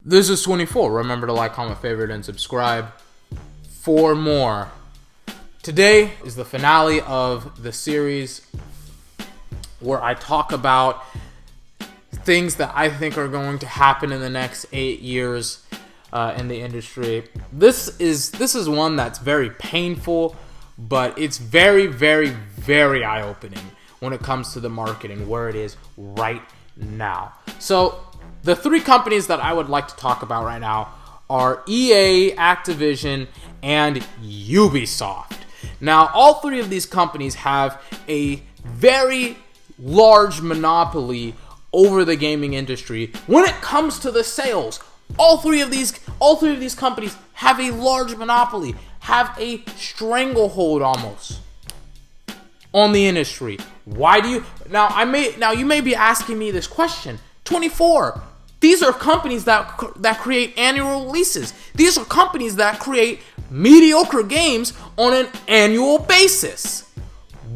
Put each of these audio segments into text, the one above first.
This is 24. Remember to like, comment, favorite, and subscribe for more. Today is the finale of the series where I talk about things that I think are going to happen in the next 8 years in the industry. This is one that's very painful, but it's very, very, very eye-opening when it comes to the marketing, where it is right now. So the three companies that I would like to talk about right now are EA, Activision, and Ubisoft. Now, all three of these companies have a very large monopoly over the gaming industry when it comes to the sales. All three of these companies have a large monopoly, have a stranglehold almost on the industry. Why do you now you may be asking me this question. 24. These are companies that create annual releases. These are companies that create mediocre games on an annual basis.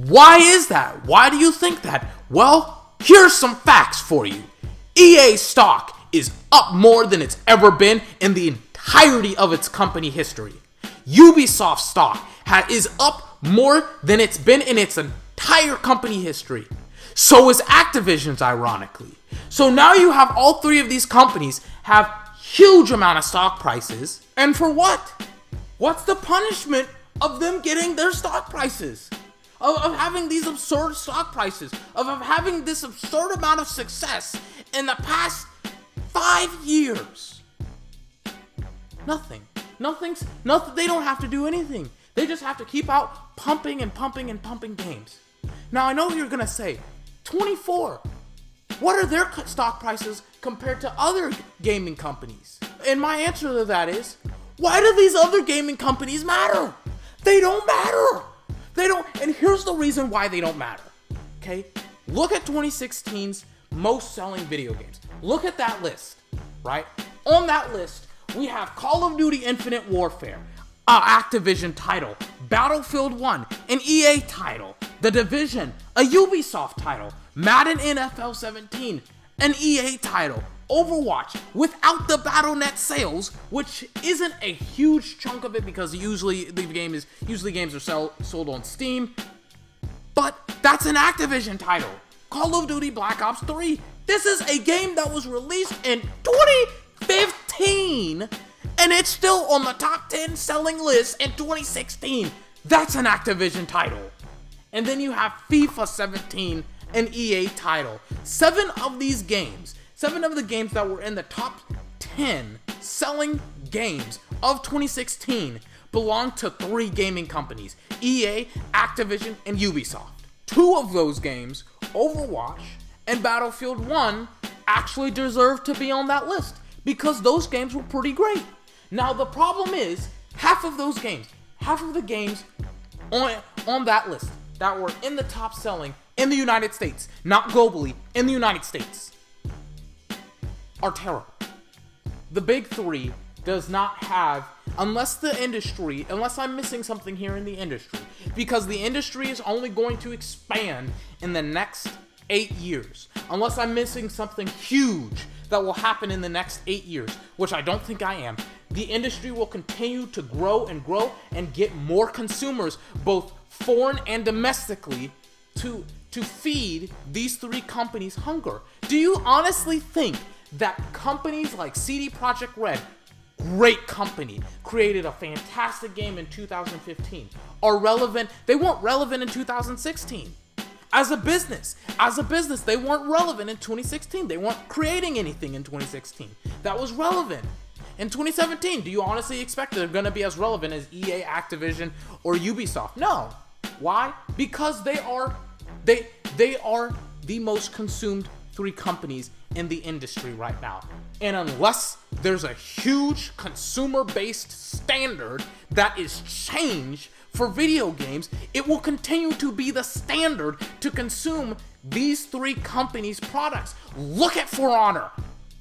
Why is that? Why do you think that? Well, here's some facts for you. EA stock is up more than it's ever been in the entirety of its company history. Ubisoft stock is up more than it's been in its entire company history. So is Activision's, ironically. So now you have all three of these companies have huge amount of stock prices. And for what? What's the punishment of them getting their stock prices? Of having these absurd stock prices? Of having this absurd amount of success in the past 5 years? Nothing. They don't have to do anything. They just have to keep out pumping and pumping and pumping games. Now, I know what you're going to say. 24. What are their stock prices compared to other gaming companies? And my answer to that is, why do these other gaming companies matter? They don't matter. They don't. And here's the reason why they don't matter. Okay? Look at 2016's most selling video games. Look at that list, right? On that list, we have Call of Duty Infinite Warfare, an Activision title, Battlefield 1, an EA title, The Division, a Ubisoft title, Madden NFL 17, an EA title, Overwatch, without the Battle.net sales, which isn't a huge chunk of it because usually games are sold on Steam, but that's an Activision title. Call of Duty Black Ops 3. This is a game that was released in 2015, and it's still on the top 10 selling list in 2016. That's an Activision title. And then you have FIFA 17, an EA title. 7 of the games that were in the top 10 selling games of 2016 belong to 3 gaming companies: EA, Activision, and Ubisoft. 2 of those games, Overwatch and Battlefield 1, actually deserve to be on that list because those games were pretty great. Now, the problem is, half of the games on that list that were in the top selling in the United States, not globally, in the United States, are terrible. The big 3 does not have, unless I'm missing something here in the industry, because the industry is only going to expand in the next 8 years, unless I'm missing something huge that will happen in the next 8 years, which I don't think I am. The industry will continue to grow and get more consumers, both foreign and domestically, to feed these 3 companies' hunger. Do you honestly think that companies like CD Projekt Red, great company, created a fantastic game in 2015, are relevant? They weren't relevant in 2016. As a business, they weren't relevant in 2016. They weren't creating anything in 2016 that was relevant. In 2017, do you honestly expect they're going to be as relevant as EA, Activision, or Ubisoft? No. Why? Because they are the most consumed 3 companies in the industry right now. And unless there's a huge consumer-based standard that is changed for video games, it will continue to be the standard to consume these 3 companies' products. Look at For Honor.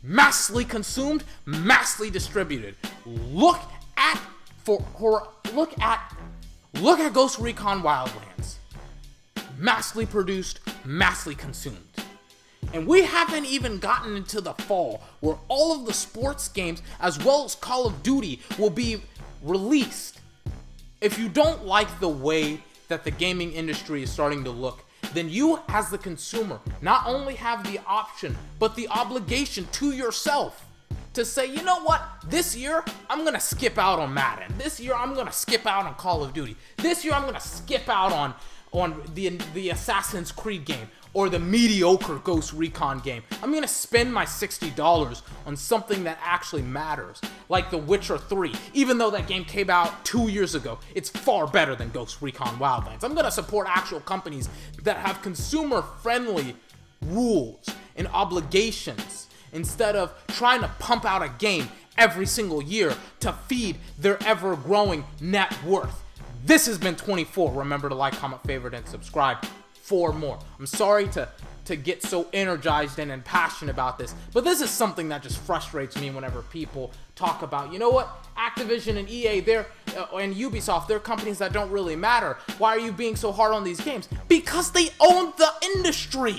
Massively consumed, massively distributed. Look at Ghost Recon Wildlands. Massively produced, massively consumed. And we haven't even gotten into the fall where all of the sports games as well as Call of Duty will be released. If you don't like the way that the gaming industry is starting to look, then you as the consumer not only have the option, but the obligation to yourself to say, you know what, this year I'm gonna skip out on Madden. This year I'm gonna skip out on Call of Duty. This year I'm gonna skip out on the Assassin's Creed game or the mediocre Ghost Recon game. I'm gonna spend my $60 on something that actually matters, like The Witcher 3. Even though that game came out 2 years ago, it's far better than Ghost Recon Wildlands. I'm gonna support actual companies that have consumer-friendly rules and obligations instead of trying to pump out a game every single year to feed their ever-growing net worth. This has been 24. Remember to like, comment, favorite, and subscribe for more. I'm sorry to get so energized and passionate about this, but this is something that just frustrates me whenever people talk about, you know what, Activision and EA, and Ubisoft, they're companies that don't really matter. Why are you being so hard on these games? Because they own the industry.